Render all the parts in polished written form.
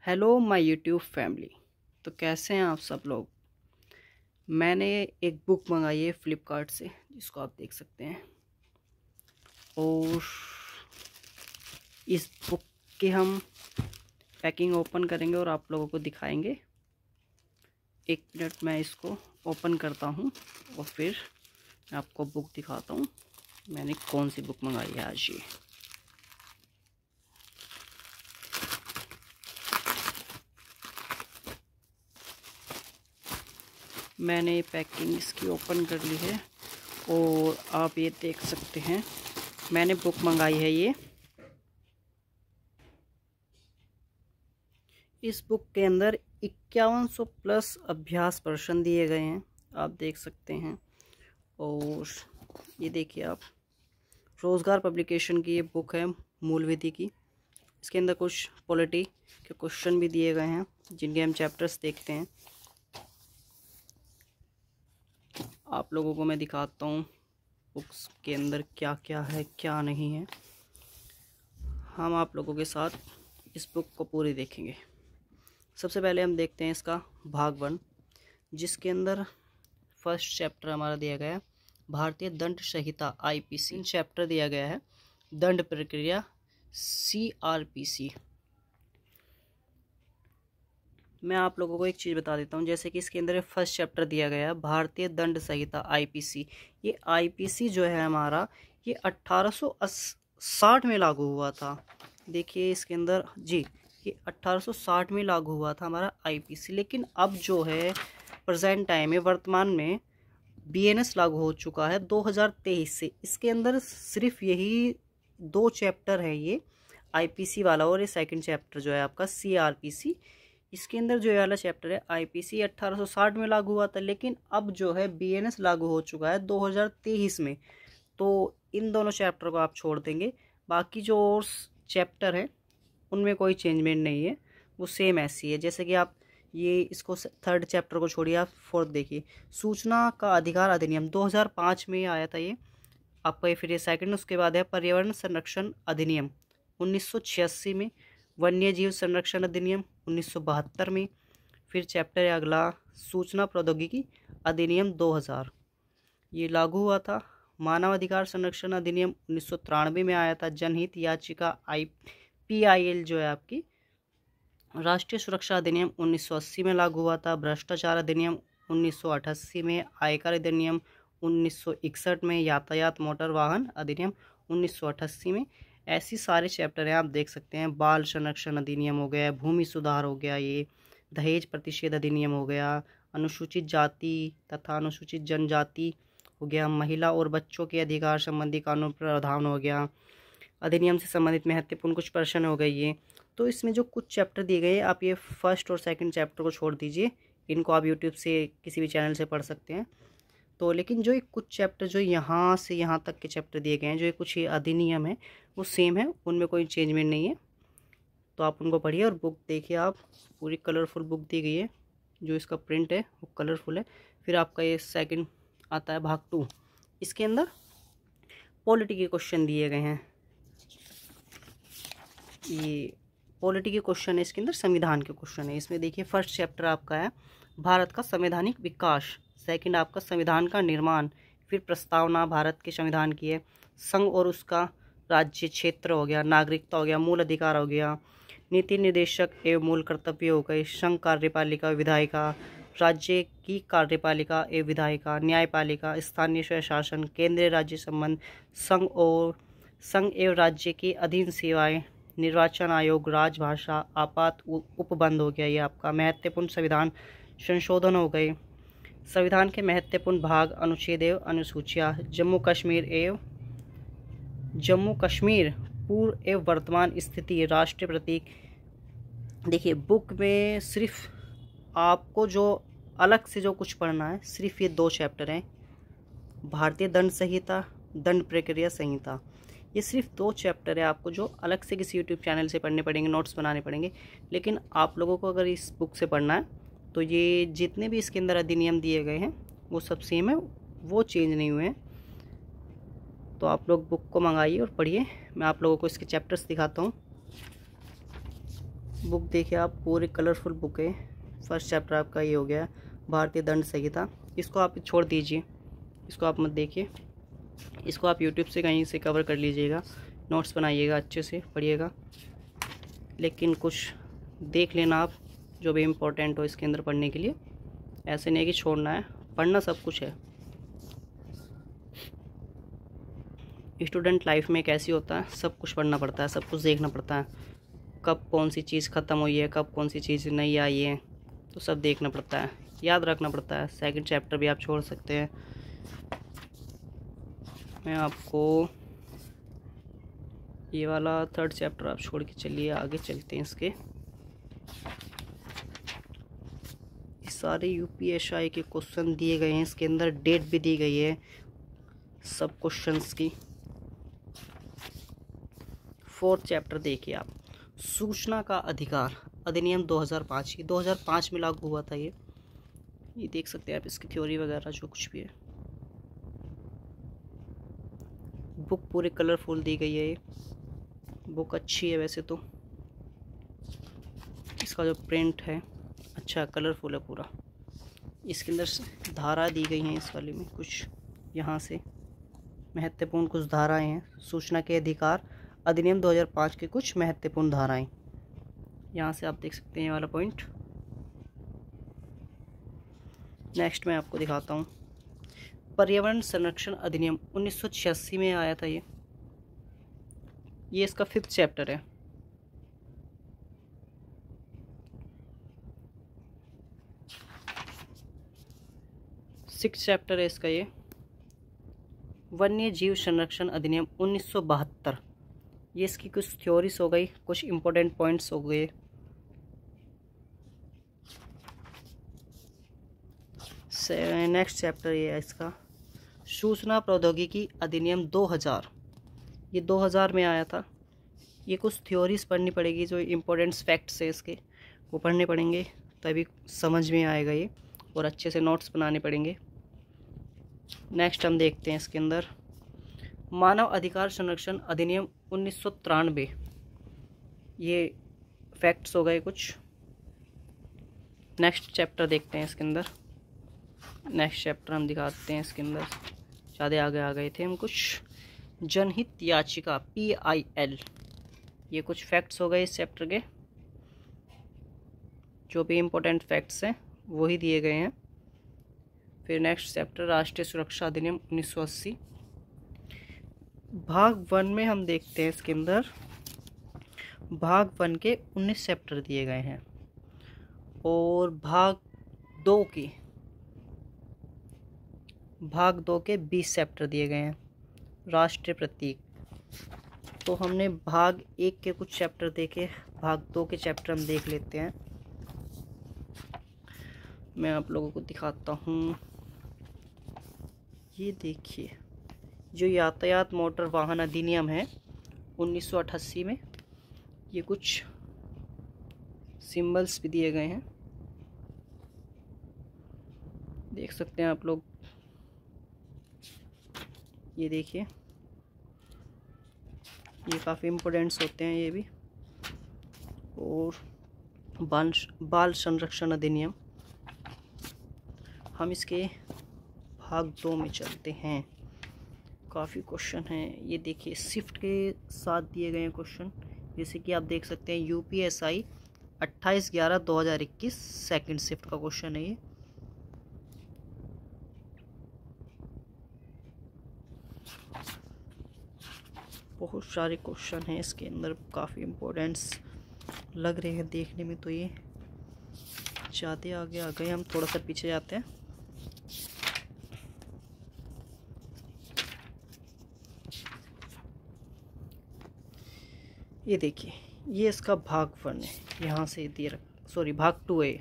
Hello my YouTube family. तो कैसे हैं आप सब लोग। मैंने एक बुक मंगाई है फ्लिपकार्ट से, जिसको आप देख सकते हैं। और इस बुक की हम पैकिंग ओपन करेंगे और आप लोगों को दिखाएंगे। एक मिनट मैं इसको ओपन करता हूं और फिर मैं आपको बुक दिखाता हूं मैंने कौन सी बुक मंगाई है आज। ये मैंने पैकिंग इसकी ओपन कर ली है और आप ये देख सकते हैं मैंने बुक मंगाई है ये। इस बुक के अंदर 5100 प्लस अभ्यास प्रश्न दिए गए हैं, आप देख सकते हैं। और ये देखिए आप, रोज़गार पब्लिकेशन की ये बुक है मूल विधि की। इसके अंदर कुछ पॉलिटी के क्वेश्चन भी दिए गए हैं जिनके हम चैप्टर्स देखते हैं। आप लोगों को मैं दिखाता हूँ बुक्स के अंदर क्या क्या है क्या नहीं है। हम आप लोगों के साथ इस बुक को पूरी देखेंगे। सबसे पहले हम देखते हैं इसका भाग 1, जिसके अंदर फर्स्ट चैप्टर हमारा दिया गया है भारतीय दंड संहिता आईपीसी। चैप्टर दिया गया है दंड प्रक्रिया सीआरपीसी। मैं आप लोगों को एक चीज़ बता देता हूँ, जैसे कि इसके अंदर फर्स्ट चैप्टर दिया गया है भारतीय दंड संहिता आईपीसी। ये आईपीसी जो है हमारा, ये 1860 में लागू हुआ था। देखिए इसके अंदर जी, ये 1860 में लागू हुआ था हमारा आईपीसी। लेकिन अब जो है प्रेजेंट टाइम में, वर्तमान में बीएनएस लागू हो चुका है 2023 से। इसके अंदर सिर्फ यही 2 चैप्टर है, ये आईपीसी वाला और ये सेकंड चैप्टर जो है आपका सीआरपीसी। इसके अंदर जो वाला चैप्टर है आईपीसी 1860 में लागू हुआ था, लेकिन अब जो है बीएनएस लागू हो चुका है 2023 में। तो इन दोनों चैप्टर को आप छोड़ देंगे, बाकी जो और चैप्टर हैं उनमें कोई चेंजमेंट नहीं है, वो सेम ऐसी है। जैसे कि आप ये इसको थर्ड चैप्टर को छोड़िए, आप फोर्थ देखिए, सूचना का अधिकार अधिनियम 2005 में आया था ये आपका। फिर ये सेकंड, उसके बाद है पर्यावरण संरक्षण अधिनियम 1986 में, वन्य जीव संरक्षण अधिनियम 1972 में। फिर चैप्टर है अगला सूचना प्रौद्योगिकी अधिनियम 2000, ये लागू हुआ था। मानव अधिकार संरक्षण अधिनियम 1993 में आया था। जनहित याचिका PIL जो है आपकी, राष्ट्रीय सुरक्षा अधिनियम 1980 में लागू हुआ था। भ्रष्टाचार अधिनियम 1988 में, आयकर अधिनियम 1961 में, यातायात मोटर वाहन अधिनियम 1988 में। ऐसी सारे चैप्टर हैं, आप देख सकते हैं। बाल संरक्षण अधिनियम हो गया, भूमि सुधार हो गया, ये दहेज प्रतिषेध अधिनियम हो गया, अनुसूचित जाति तथा अनुसूचित जनजाति हो गया, महिला और बच्चों के अधिकार संबंधी कानून प्रावधान हो गया, अधिनियम से संबंधित महत्वपूर्ण कुछ प्रश्न हो गए ये। तो इसमें जो कुछ चैप्टर दिए गए, आप ये फर्स्ट और सेकंड चैप्टर को छोड़ दीजिए, इनको आप यूट्यूब से किसी भी चैनल से पढ़ सकते हैं। तो लेकिन जो कुछ चैप्टर जो यहाँ से यहाँ तक के चैप्टर दिए गए हैं, जो कुछ ये अधिनियम है वो सेम है, उनमें कोई चेंजमेंट नहीं है। तो आप उनको पढ़िए और बुक देखिए। आप पूरी कलरफुल बुक दी गई है, जो इसका प्रिंट है वो कलरफुल है। फिर आपका ये सेकंड आता है भाग 2, इसके अंदर पॉलिटी के क्वेश्चन दिए गए हैं। ये पॉलिटी के क्वेश्चन है, इसके अंदर संविधान के क्वेश्चन है। इसमें देखिए फर्स्ट चैप्टर आपका है भारत का संवैधानिक विकास, सेकंड आपका संविधान का निर्माण, फिर प्रस्तावना भारत के संविधान की है, संघ और उसका राज्य क्षेत्र हो गया, नागरिकता हो गया, मूल अधिकार हो गया, नीति निर्देशक एवं मूल कर्तव्य हो गए, संघ कार्यपालिका विधायिका, राज्य की कार्यपालिका एवं विधायिका, न्यायपालिका, स्थानीय स्वशासन, केंद्रीय राज्य संबंध, संघ एवं राज्य के अधीन सेवाएं, निर्वाचन आयोग, राजभाषा, आपात उपबंध हो गया, ये आपका महत्वपूर्ण संविधान संशोधन हो गए, संविधान के महत्वपूर्ण भाग, अनुच्छेद एवं अनुसूचियाँ, जम्मू कश्मीर पूर्व एवं वर्तमान स्थिति, राष्ट्रीय प्रतीक। देखिए बुक में सिर्फ आपको जो अलग से जो कुछ पढ़ना है, सिर्फ ये 2 चैप्टर हैं, भारतीय दंड संहिता, दंड प्रक्रिया संहिता। ये सिर्फ 2 चैप्टर है, आपको जो अलग से किसी यूट्यूब चैनल से पढ़ने पड़ेंगे, नोट्स बनाने पड़ेंगे। लेकिन आप लोगों को अगर इस बुक से पढ़ना है तो ये जितने भी इसके अंदर अधिनियम दिए गए हैं वो सब सेम है, वो चेंज नहीं हुए हैं। तो आप लोग बुक को मंगाइए और पढ़िए। मैं आप लोगों को इसके चैप्टर्स दिखाता हूँ। बुक देखिए आप, पूरी कलरफुल बुक है। फर्स्ट चैप्टर आपका ये हो गया भारतीय दंड संहिता। इसको आप छोड़ दीजिए, इसको आप मत देखिए, इसको आप यूट्यूब से कहीं से कवर कर लीजिएगा, नोट्स बनाइएगा, अच्छे से पढ़िएगा। लेकिन कुछ देख लेना आप जो भी इम्पोर्टेंट हो इसके अंदर पढ़ने के लिए। ऐसे नहीं है कि छोड़ना है, पढ़ना सब कुछ है। स्टूडेंट लाइफ में कैसी होता है, सब कुछ पढ़ना पड़ता है, सब कुछ देखना पड़ता है, कब कौन सी चीज़ ख़त्म हुई है, कब कौन सी चीज़ नई आई है, तो सब देखना पड़ता है, याद रखना पड़ता है। सेकंड चैप्टर भी आप छोड़ सकते हैं। मैं आपको ये वाला थर्ड चैप्टर आप छोड़ के चलिए, आगे चलते हैं। इसके सारे यूपीएसआई के क्वेश्चन दिए गए हैं, इसके अंदर डेट भी दी गई है सब क्वेश्चंस की। फोर्थ चैप्टर देखिए आप, सूचना का अधिकार अधिनियम 2005, ये 2005 में लागू हुआ था। ये देख सकते हैं आप, इसकी थ्योरी वगैरह जो कुछ भी है। बुक पूरी कलरफुल दी गई है, ये बुक अच्छी है वैसे तो। इसका जो प्रिंट है अच्छा कलरफुल है पूरा। इसके अंदर धारा दी गई हैं, इस वाले में कुछ यहाँ से महत्वपूर्ण कुछ धाराएं हैं। सूचना के अधिकार अधिनियम 2005 के कुछ महत्वपूर्ण धाराएं, यहाँ से आप देख सकते हैं ये वाला पॉइंट। नेक्स्ट मैं आपको दिखाता हूँ, पर्यावरण संरक्षण अधिनियम 1986 में आया था ये इसका फिफ्थ चैप्टर है। सिक्स चैप्टर है इसका ये। वन्य जीव संरक्षण अधिनियम 1972, ये इसकी कुछ थ्योरीज हो गई, कुछ इंपॉर्टेंट पॉइंट्स हो गए। नेक्स्ट चैप्टर ये है इसका, सूचना प्रौद्योगिकी अधिनियम 2000, ये 2000 में आया था। ये कुछ थ्योरीज पढ़नी पड़ेगी, जो इम्पोर्टेंट फैक्ट्स है इसके वो पढ़ने पड़ेंगे, तभी समझ में आएगा ये, और अच्छे से नोट्स बनाने पड़ेंगे। नेक्स्ट हम देखते हैं इसके अंदर, मानव अधिकार संरक्षण अधिनियम 1993, ये फैक्ट्स हो गए कुछ। नेक्स्ट चैप्टर देखते हैं इसके अंदर। नेक्स्ट चैप्टर हम दिखाते हैं इसके अंदर, ज़्यादा आगे आ गए थे हम। कुछ जनहित याचिका PIL, ये कुछ फैक्ट्स हो गए इस चैप्टर के, जो भी इम्पोर्टेंट फैक्ट्स हैं वही दिए गए हैं। फिर नेक्स्ट चैप्टर राष्ट्रीय सुरक्षा अधिनियम 1980, भाग 1 में हम देखते हैं इसके अंदर भाग 1 के 19 चैप्टर दिए गए हैं, और भाग 2 के 20 चैप्टर दिए गए हैं। राष्ट्रीय प्रतीक, तो हमने भाग 1 के कुछ चैप्टर देखे, भाग 2 के चैप्टर हम देख लेते हैं। मैं आप लोगों को दिखाता हूँ, ये देखिए जो यातायात मोटर वाहन अधिनियम है 1988 में, ये कुछ सिंबल्स भी दिए गए हैं, देख सकते हैं आप लोग। ये देखिए, ये काफ़ी इम्पोर्टेंट्स होते हैं ये भी। और बाल संरक्षण अधिनियम, हम इसके भाग 2 में चलते हैं। काफ़ी क्वेश्चन हैं, ये देखिए शिफ्ट के साथ दिए गए हैं क्वेश्चन, जैसे कि आप देख सकते हैं UPSI 28/11/2021 सेकंड शिफ्ट का क्वेश्चन है ये। बहुत सारे क्वेश्चन हैं इसके अंदर, काफ़ी इम्पोर्टेंट्स लग रहे हैं देखने में। तो ये ज़्यादा आगे आ गए, हम थोड़ा सा पीछे जाते हैं। ये देखिए, ये इसका भाग 1 है, यहाँ से दिए भाग 2 है,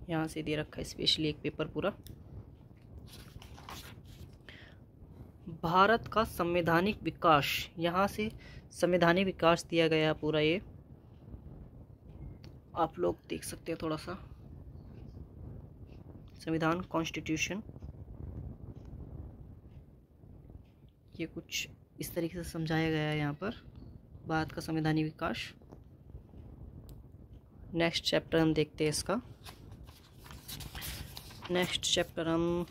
यहाँ से दे रखा है स्पेशली एक पेपर पूरा। भारत का संवैधानिक विकास, यहाँ से संवैधानिक विकास दिया गया पूरा, ये आप लोग देख सकते हैं थोड़ा सा। संविधान कॉन्स्टिट्यूशन, ये कुछ इस तरीके से समझाया गया है यहाँ पर, भारत का संवैधानिक विकास। नेक्स्ट चैप्टर हम देखते हैं इसका। नेक्स्ट चैप्टर हम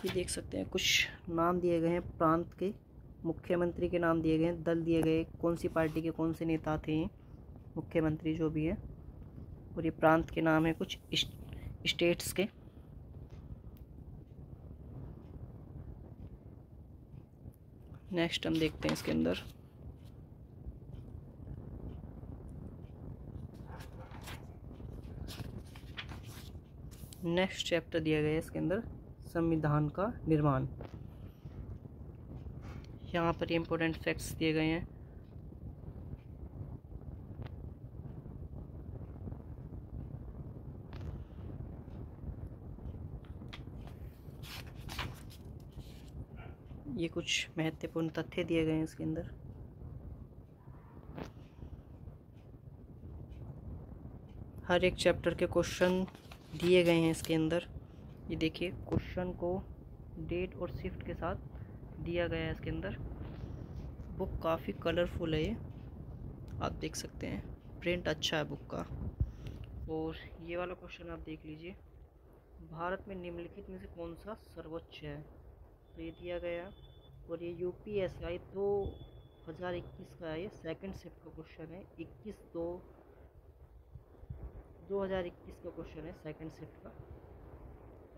ये देख सकते हैं, कुछ नाम दिए गए हैं प्रांत के, मुख्यमंत्री के नाम दिए गए हैं, दल दिए गए, कौन सी पार्टी के कौन से नेता थे, मुख्यमंत्री जो भी है, और ये प्रांत के नाम है कुछ स्टेट्स के। नेक्स्ट हम देखते हैं इसके अंदर नेक्स्ट चैप्टर दिया गया है इसके अंदर संविधान का निर्माण। यहाँ पर इम्पोर्टेंट फैक्ट्स दिए गए हैं। ये कुछ महत्वपूर्ण तथ्य दिए गए हैं इसके अंदर। हर एक चैप्टर के क्वेश्चन दिए गए हैं इसके अंदर। ये देखिए, क्वेश्चन को डेट और शिफ्ट के साथ दिया गया है इसके अंदर। बुक काफ़ी कलरफुल है, ये आप देख सकते हैं, प्रिंट अच्छा है बुक का। और ये वाला क्वेश्चन आप देख लीजिए, भारत में निम्नलिखित में से कौन सा सर्वोच्च है, तो ये दिया गया। और ये UPSI 2021 का है, ये सेकंड शिफ्ट का क्वेश्चन है। 2021 का क्वेश्चन है सेकंड शिफ्ट का,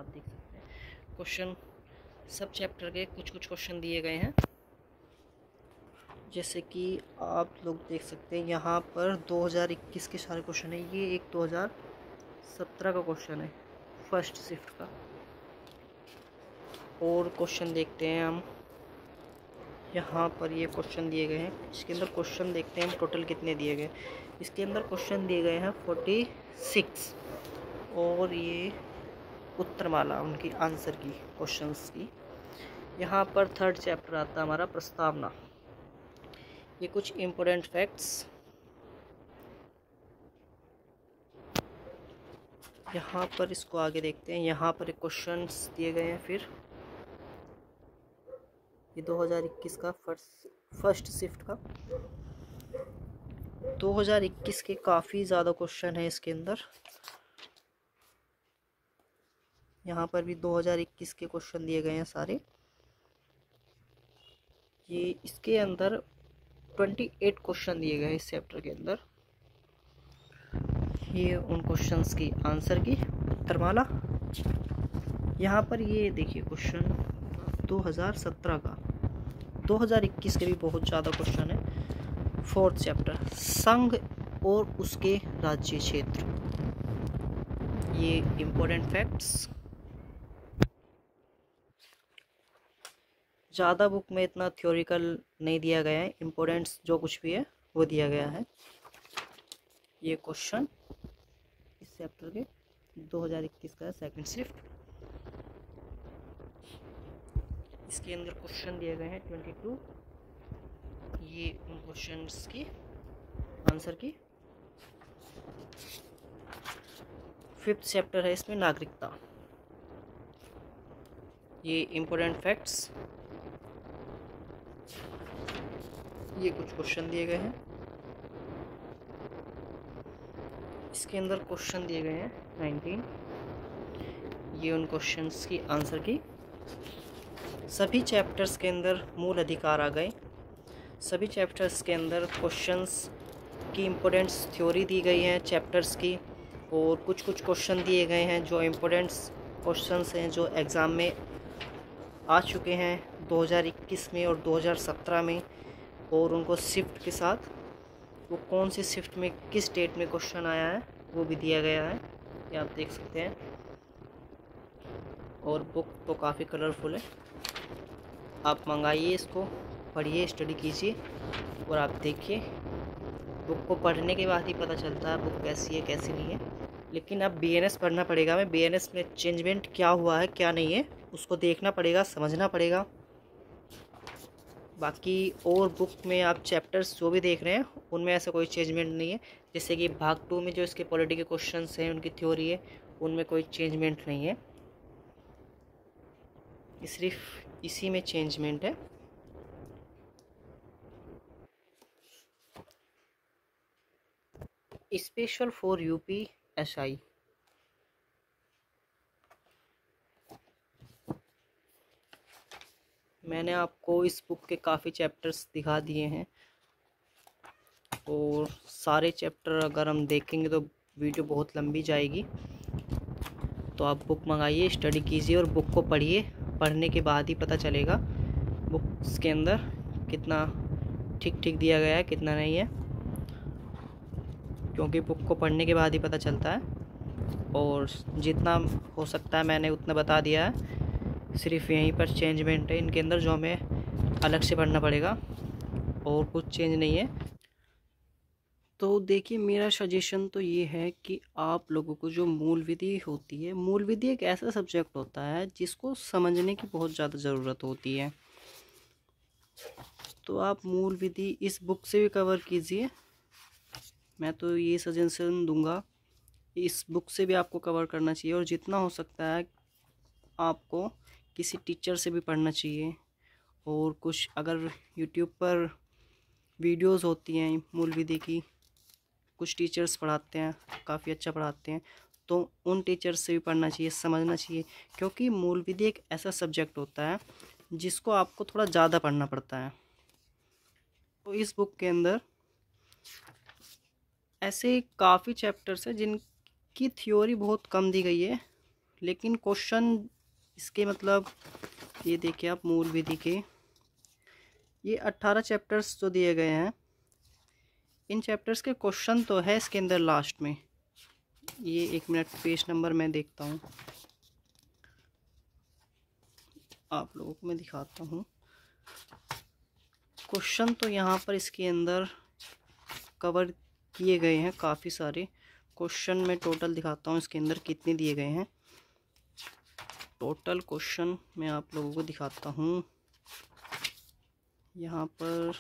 आप देख सकते हैं। क्वेश्चन सब चैप्टर के कुछ कुछ क्वेश्चन दिए गए हैं, जैसे कि आप लोग देख सकते हैं यहाँ पर 2021 के सारे क्वेश्चन है। ये एक 2017 का क्वेश्चन है फर्स्ट शिफ्ट का। और क्वेश्चन देखते हैं हम, यहाँ पर ये क्वेश्चन दिए गए हैं। इसके अंदर क्वेश्चन देखते हैं हम टोटल कितने दिए गए। इसके अंदर क्वेश्चन दिए गए हैं 46, और ये उत्तरमाला उनकी आंसर की क्वेश्चंस की। यहाँ पर थर्ड चैप्टर आता है हमारा प्रस्तावना। ये कुछ इम्पोर्टेंट फैक्ट्स यहाँ पर, इसको आगे देखते हैं। यहाँ पर एक क्वेश्चंस दिए गए हैं। फिर ये 2021 का फर्स्ट शिफ्ट का 2021 के काफ़ी ज़्यादा क्वेश्चन है इसके अंदर। यहाँ पर भी 2021 के क्वेश्चन दिए गए हैं सारे। ये इसके अंदर 28 क्वेश्चन दिए गए हैं इस चैप्टर के अंदर। ये उन क्वेश्चंस की आंसर की उत्तरमाला। यहाँ पर ये देखिए क्वेश्चन 2017 का, 2021 के भी बहुत ज़्यादा क्वेश्चन है। फोर्थ चैप्टर संघ और उसके राज्य क्षेत्र। ये इम्पोर्टेंट फैक्ट्स, ज़्यादा बुक में इतना थ्योरिकल नहीं दिया गया है, इम्पोर्टेंट्स जो कुछ भी है वो दिया गया है। ये क्वेश्चन इस चैप्टर के 2021 का सेकंड शिफ्ट। इसके अंदर क्वेश्चन दिए गए हैं 22। ये उन क्वेश्चंस की आंसर की। फिफ्थ चैप्टर है इसमें नागरिकता। ये इम्पोर्टेंट फैक्ट्स, ये कुछ क्वेश्चन दिए गए हैं। इसके अंदर क्वेश्चन दिए गए हैं 19। ये उन क्वेश्चंस की आंसर की। सभी चैप्टर्स के अंदर मूल अधिकार आ गए। सभी चैप्टर्स के अंदर क्वेश्चंस की इम्पोर्टेंट्स थ्योरी दी गई है चैप्टर्स की, और कुछ कुछ क्वेश्चन दिए गए हैं जो इम्पोर्टेंट्स क्वेश्चंस हैं जो एग्ज़ाम में आ चुके हैं 2021 में और 2017 में, और उनको शिफ्ट के साथ वो कौन सी शिफ्ट में किस डेट में क्वेश्चन आया है वो भी दिया गया है, ये आप देख सकते हैं। और बुक तो काफ़ी कलरफुल है, आप मंगाइए इसको, पढ़िए, स्टडी कीजिए, और आप देखिए। बुक को पढ़ने के बाद ही पता चलता है बुक कैसी है कैसी नहीं है। लेकिन अब BNS पढ़ना पड़ेगा। हमें BNS में चेंजमेंट क्या हुआ है क्या नहीं है उसको देखना पड़ेगा, समझना पड़ेगा। बाकी और बुक में आप चैप्टर्स जो भी देख रहे हैं उनमें ऐसा कोई चेंजमेंट नहीं है। जैसे कि भाग 2 में जो इसके पॉलिटी के क्वेश्चंस हैं, उनकी थ्योरी है, उनमें कोई चेंजमेंट नहीं है, सिर्फ इसी में चेंजमेंट है। Special for UP SI. मैंने आपको इस बुक के काफ़ी चैप्टर्स दिखा दिए हैं और सारे चैप्टर अगर हम देखेंगे तो वीडियो बहुत लंबी जाएगी। तो आप बुक मंगाइए, स्टडी कीजिए और बुक को पढ़िए। पढ़ने के बाद ही पता चलेगा बुक्स के अंदर कितना ठीक ठीक दिया गया है, कितना नहीं है, क्योंकि बुक को पढ़ने के बाद ही पता चलता है। और जितना हो सकता है मैंने उतना बता दिया है। सिर्फ यहीं पर चेंजमेंट है इनके अंदर जो हमें अलग से पढ़ना पड़ेगा, और कुछ चेंज नहीं है। तो देखिए, मेरा सजेशन तो ये है कि आप लोगों को जो मूल विधि होती है, मूल विधि एक ऐसा सब्जेक्ट होता है जिसको समझने की बहुत ज़्यादा ज़रूरत होती है। तो आप मूल विधि इस बुक से भी कवर कीजिए। मैं तो ये सजेशन दूंगा, इस बुक से भी आपको कवर करना चाहिए, और जितना हो सकता है आपको किसी टीचर से भी पढ़ना चाहिए। और कुछ अगर यूट्यूब पर वीडियोस होती हैं मूल विधि की, कुछ टीचर्स पढ़ाते हैं, काफ़ी अच्छा पढ़ाते हैं, तो उन टीचर्स से भी पढ़ना चाहिए, समझना चाहिए। क्योंकि मूल विधि एक ऐसा सब्जेक्ट होता है जिसको आपको थोड़ा ज़्यादा पढ़ना पड़ता है। तो इस बुक के अंदर ऐसे काफ़ी चैप्टर्स हैं जिनकी थ्योरी बहुत कम दी गई है, लेकिन क्वेश्चन इसके मतलब ये देखिए आप, मूल विधि के ये 18 चैप्टर्स जो दिए गए हैं, इन चैप्टर्स के क्वेश्चन तो है इसके अंदर लास्ट में। ये 1 मिनट, पेज नंबर मैं देखता हूँ, आप लोगों को मैं दिखाता हूँ। क्वेश्चन तो यहाँ पर इसके अंदर कवर किए गए हैं, काफ़ी सारे क्वेश्चन मैं टोटल दिखाता हूँ इसके अंदर कितने दिए गए हैं। टोटल क्वेश्चन मैं आप लोगों को दिखाता हूँ। यहाँ पर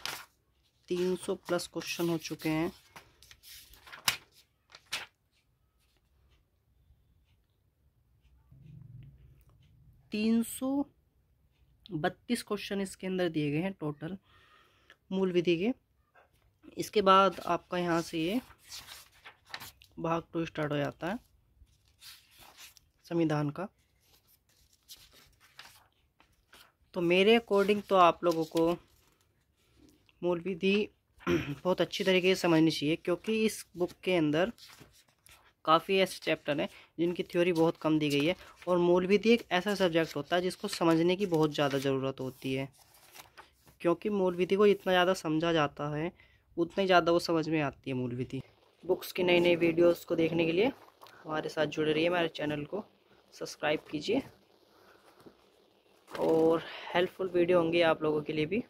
300 प्लस क्वेश्चन हो चुके हैं। तीन सौ 32 क्वेश्चन इसके अंदर दिए गए हैं टोटल मूल विधि के। इसके बाद आपका यहाँ से ये भाग 2 स्टार्ट हो जाता है संविधान का। तो मेरे अकॉर्डिंग तो आप लोगों को मूल विधि बहुत अच्छी तरीके से समझनी चाहिए, क्योंकि इस बुक के अंदर काफ़ी ऐसे चैप्टर हैं जिनकी थ्योरी बहुत कम दी गई है। और मूल विधि एक ऐसा सब्जेक्ट होता है जिसको समझने की बहुत ज़्यादा ज़रूरत होती है, क्योंकि मूल विधि को जितना ज़्यादा समझा जाता है उतना ही ज़्यादा वो समझ में आती है मूल विधि। बुक्स की नई नई वीडियोस को देखने के लिए हमारे साथ जुड़े रहिए, हमारे चैनल को सब्सक्राइब कीजिए, और हेल्पफुल वीडियो होंगी आप लोगों के लिए भी।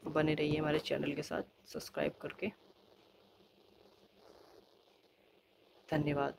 बने रहिए हमारे चैनल के साथ सब्सक्राइब करके। धन्यवाद।